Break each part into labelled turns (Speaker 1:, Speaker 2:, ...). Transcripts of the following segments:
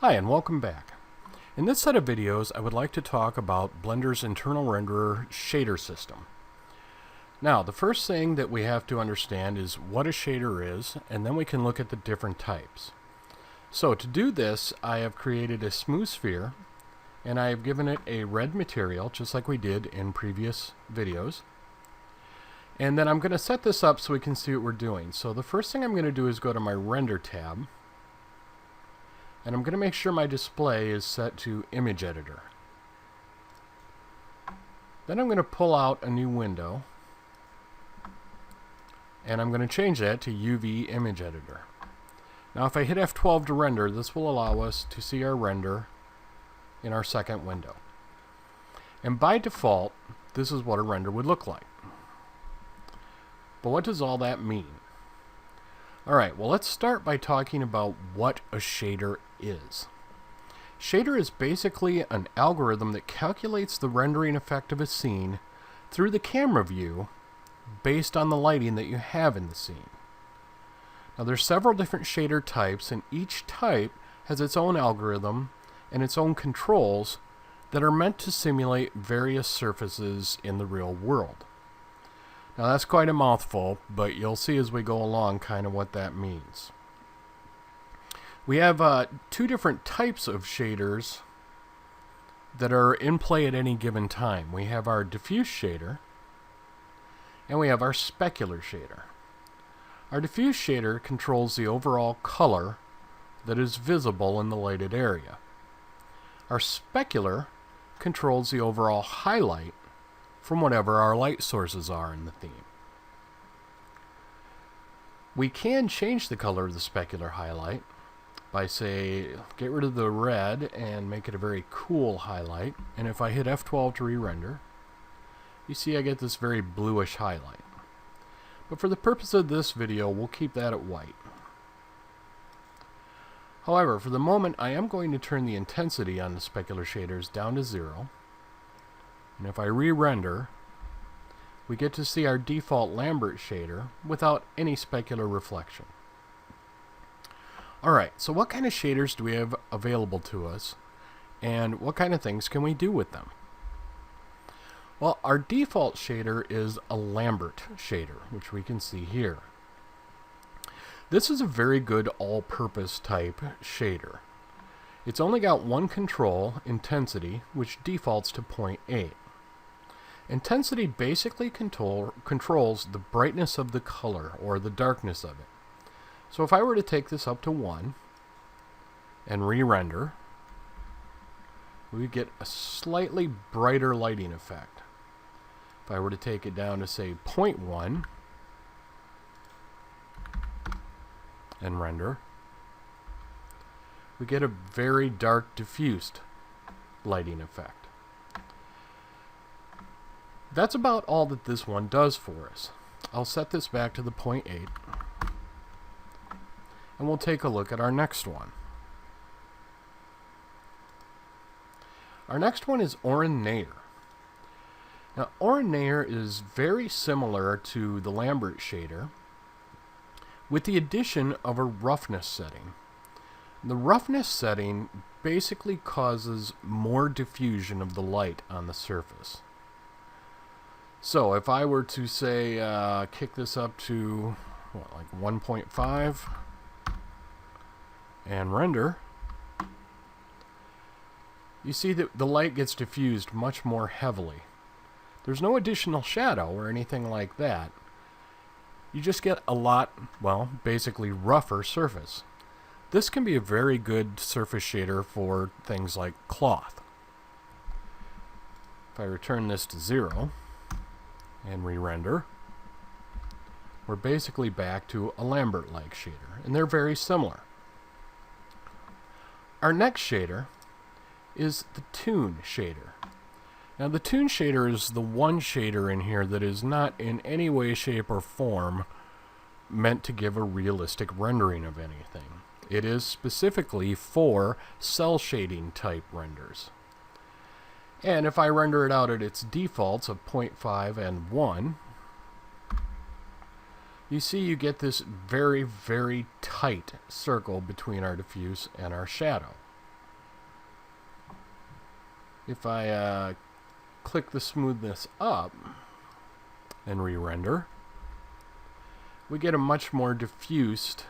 Speaker 1: Hi and welcome back. In this set of videos I would like to talk about Blender's internal renderer shader system. Now the first thing that we have to understand is what a shader is, and then we can look at the different types. So to do this I have created a smooth sphere and I have given it a red material just like we did in previous videos. And then I'm going to set this up so we can see what we're doing. So the first thing I'm going to do is go to my render tab. And I'm going to make sure my display is set to image editor. Then I'm going to pull out a new window. And I'm going to change that to UV image editor. Now if I hit F12 to render, this will allow us to see our render in our second window. And by default, this is what a render would look like. But what does all that mean? Alright, well let's start by talking about what a shader is. Shader is basically an algorithm that calculates the rendering effect of a scene through the camera view based on the lighting that you have in the scene. Now there's several different shader types, and each type has its own algorithm and its own controls that are meant to simulate various surfaces in the real world. Now that's quite a mouthful, but you'll see as we go along kind of what that means. We have two different types of shaders that are in play at any given time. We have our diffuse shader and we have our specular shader. Our diffuse shader controls the overall color that is visible in the lighted area. Our specular controls the overall highlight from whatever our light sources are in the theme. We can change the color of the specular highlight by, say, get rid of the red and make it a very cool highlight. And if I hit F12 to re-render, you see I get this very bluish highlight. But for the purpose of this video, we'll keep that at white. However, for the moment, I am going to turn the intensity on the specular shaders down to 0. And if I re-render, we get to see our default Lambert shader without any specular reflection. Alright, so what kind of shaders do we have available to us, and what kind of things can we do with them? Well, our default shader is a Lambert shader, which we can see here. This is a very good all-purpose type shader. It's only got one control, intensity, which defaults to 0.8. Intensity basically controls the brightness of the color, or the darkness of it. So if I were to take this up to 1 and re-render, we would get a slightly brighter lighting effect. If I were to take it down to, say, 0.1 and render, we get a very dark diffused lighting effect. That's about all that this one does for us. I'll set this back to the 0.8 and we'll take a look at our next one. Our next one is Oren-Nayar. Now Oren-Nayar is very similar to the Lambert shader with the addition of a roughness setting. The roughness setting basically causes more diffusion of the light on the surface. So if I were to say kick this up to like 1.5 and render, you see that the light gets diffused much more heavily. There's no additional shadow or anything like that. You just get a lot, well, basically rougher surface. This can be a very good surface shader for things like cloth. If I return this to 0 and re-render, we're basically back to a Lambert-like shader, and they're very similar. Our next shader is the Toon shader. Now the Toon shader is the one shader in here that is not in any way, shape, or form meant to give a realistic rendering of anything. It is specifically for cell shading type renders. And if I render it out at its defaults of 0.5 and 1, you see you get this very, very tight circle between our diffuse and our shadow. If I click the smoothness up and re-render, we get a much more diffused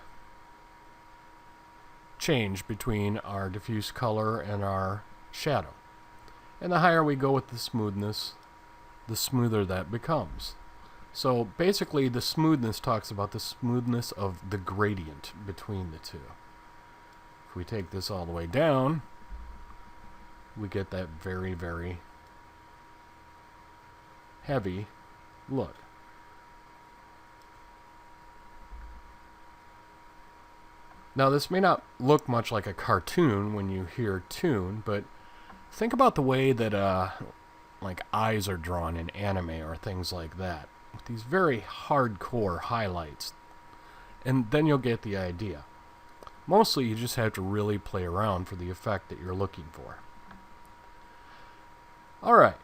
Speaker 1: change between our diffuse color and our shadow. And the higher we go with the smoothness, the smoother that becomes. So basically the smoothness talks about the smoothness of the gradient between the two. If we take this all the way down, we get that very, very heavy look. Now this may not look much like a cartoon when you hear tune, but think about the way that like eyes are drawn in anime or things like that, with these very hardcore highlights, and then you'll get the idea. Mostly you just have to really play around for the effect that you're looking for. Alright,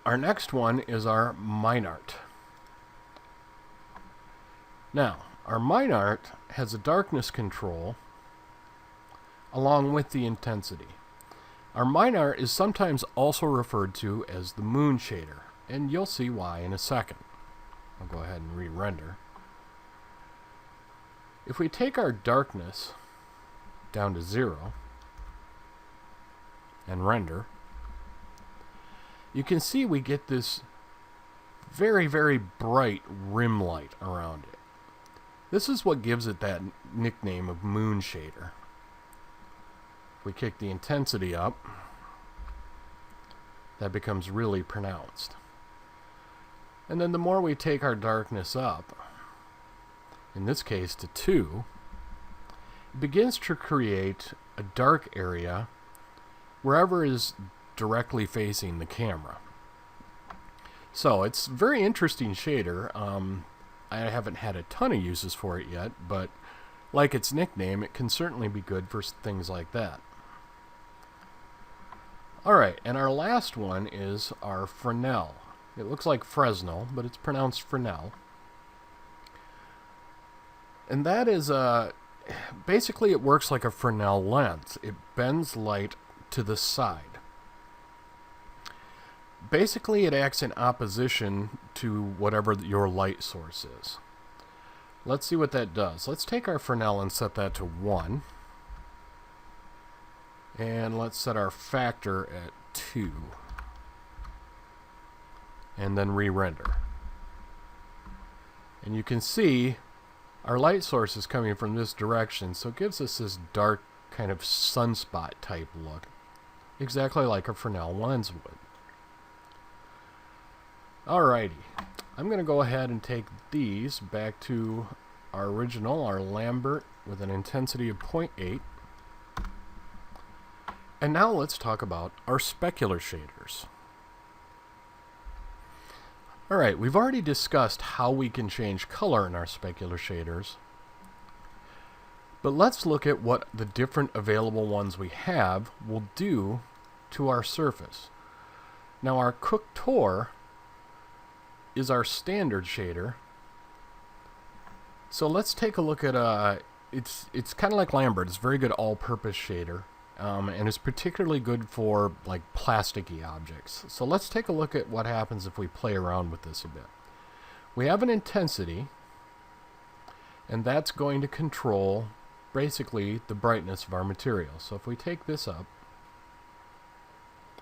Speaker 1: our next one is our mine art. Now, our mine art has a darkness control along with the intensity. Our mine art is sometimes also referred to as the moon shader, and you'll see why in a second. I'll go ahead and re-render. If we take our darkness down to 0 and render, you can see we get this very, very bright rim light around it. This is what gives it that nickname of moon shader. If we kick the intensity up, that becomes really pronounced. And then the more we take our darkness up, in this case to 2, it begins to create a dark area wherever it is directly facing the camera. So it's a very interesting shader. I haven't had a ton of uses for it yet, but like its nickname, it can certainly be good for things like that. Alright, and our last one is our Fresnel. It looks like Fresnel, but it's pronounced Fresnel. And that is, basically it works like a Fresnel lens. It bends light to the side. Basically, it acts in opposition to whatever your light source is. Let's see what that does. Let's take our Fresnel and set that to 1. And let's set our factor at 2. And then re-render. And you can see our light source is coming from this direction, so it gives us this dark kind of sunspot type look. Exactly like a Fresnel lens would. Alrighty, I'm going to go ahead and take these back to our original, our Lambert, with an intensity of 0.8. And now let's talk about our specular shaders. Alright, we've already discussed how we can change color in our specular shaders. But let's look at what the different available ones we have will do to our surface. Now our Couture is our standard shader. So let's take a look at it's kind of like Lambert. It's a very good all-purpose shader, and it's particularly good for like plasticky objects. So let's take a look at what happens if we play around with this a bit. We have an intensity, and that's going to control basically the brightness of our material. So if we take this up,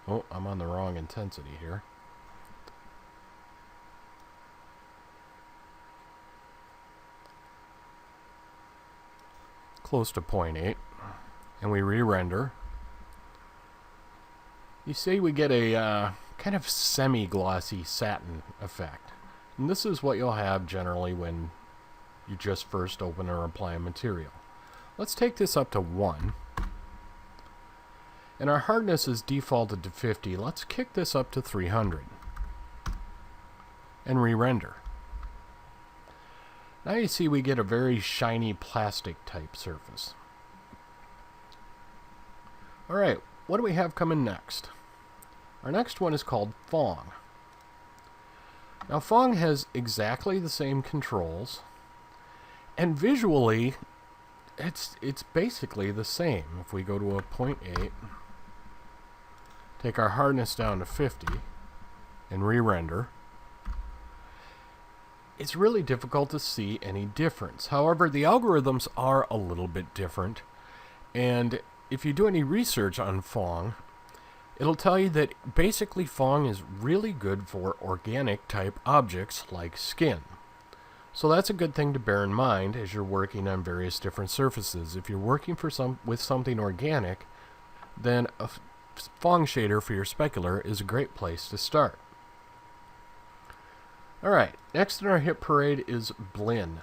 Speaker 1: oh, I'm on the wrong intensity here. Close to 0.8, and we re-render, you see we get a kind of semi-glossy satin effect. And this is what you'll have generally when you just first open or apply a material. Let's take this up to 1. And our hardness is defaulted to 50. Let's kick this up to 300. And re-render. Now you see we get a very shiny plastic type surface. Alright, what do we have coming next? Our next one is called Phong. Now Phong has exactly the same controls, and visually it's basically the same. If we go to a 0.8, take our hardness down to 50 and re-render, it's really difficult to see any difference. However, the algorithms are a little bit different, and if you do any research on Phong, it'll tell you that basically Phong is really good for organic type objects like skin. So that's a good thing to bear in mind as you're working on various different surfaces. If you're working with something organic, then a Phong shader for your specular is a great place to start. Alright, next in our hit parade is Blinn.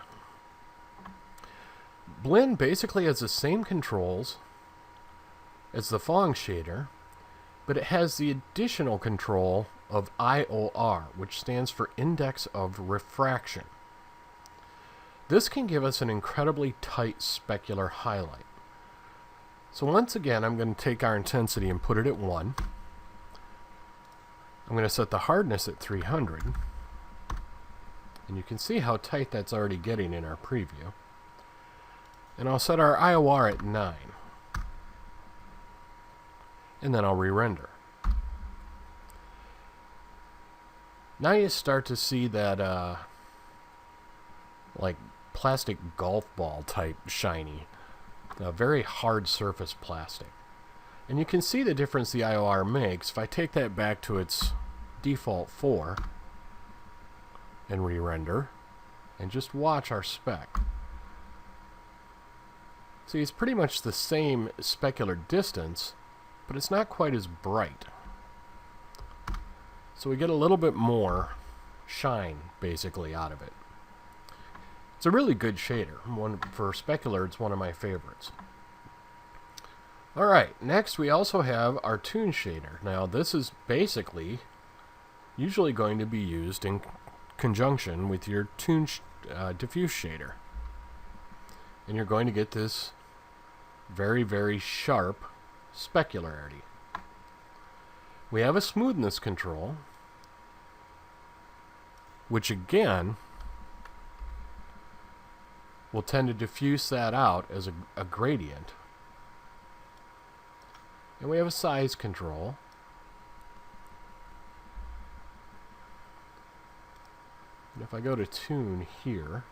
Speaker 1: Blinn basically has the same controls as the Phong shader, but it has the additional control of IOR, which stands for Index of Refraction. This can give us an incredibly tight specular highlight. So once again, I'm going to take our intensity and put it at 1. I'm going to set the hardness at 300. And you can see how tight that's already getting in our preview. And I'll set our IOR at 9. And then I'll re-render. Now you start to see that like plastic golf ball type shiny, a very hard surface plastic. And you can see the difference the IOR makes. If I take that back to its default 4 and re-render and just watch our spec. See, it's pretty much the same specular distance, but it's not quite as bright. So we get a little bit more shine basically out of it. It's a really good shader. For specular, it's one of my favorites. Alright, next we also have our tune shader. Now this is basically usually going to be used in conjunction with your tune diffuse shader. And you're going to get this very, very sharp specularity. We have a smoothness control, which again will tend to diffuse that out as a gradient. And we have a size control. And if I go to tune here,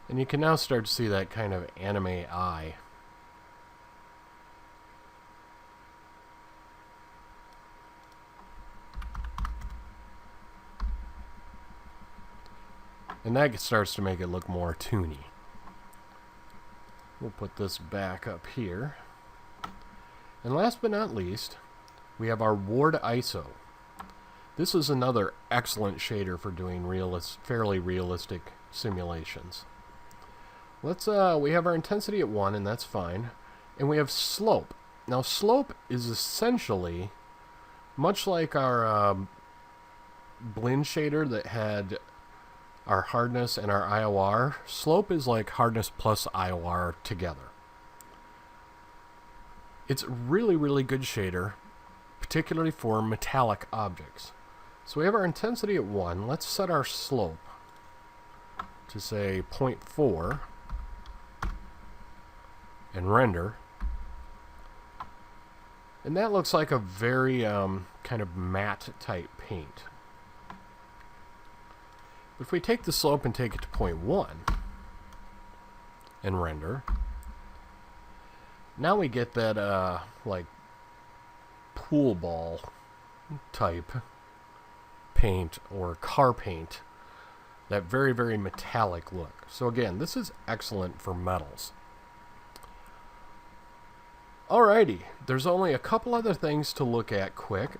Speaker 1: and you can now start to see that kind of anime eye. And that starts to make it look more toony. We'll put this back up here. And last but not least, we have our Ward ISO. This is another excellent shader for doing fairly realistic simulations. We have our intensity at 1, and that's fine. And we have slope. Now slope is essentially much like our Blinn shader that had our hardness and our IOR. Slope is like hardness plus IOR together. It's really, really good shader, particularly for metallic objects. So we have our intensity at 1. Let's set our slope to say 0.4 and render. And that looks like a very kind of matte type paint. If we take the slope and take it to 0.1 and render, now we get that like pool ball type paint or car paint, that very, very metallic look. So again, this is excellent for metals. Alrighty, there's only a couple other things to look at quick.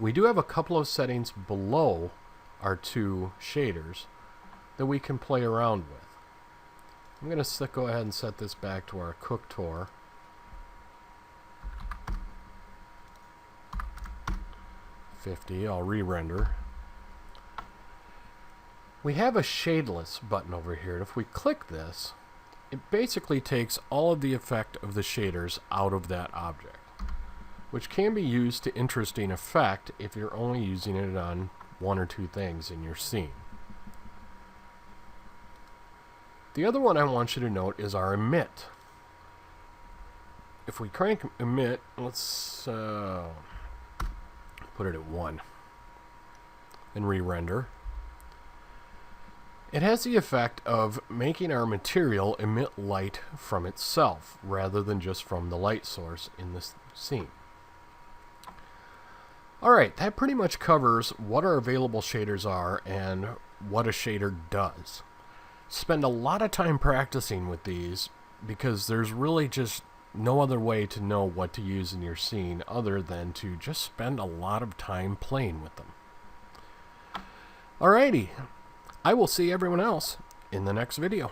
Speaker 1: We do have a couple of settings below our two shaders that we can play around with. I'm going to go ahead and set this back to our Cooktor. I'll re-render. We have a shadeless button over here. If we click this, it basically takes all of the effect of the shaders out of that object, which can be used to interesting effect if you're only using it on one or two things in your scene. The other one I want you to note is our emit. If we crank emit, let's put it at 1 and re-render. It has the effect of making our material emit light from itself rather than just from the light source in this scene. Alright, that pretty much covers what our available shaders are and what a shader does. Spend a lot of time practicing with these because there's really just no other way to know what to use in your scene other than to just spend a lot of time playing with them. Alrighty, I will see everyone else in the next video.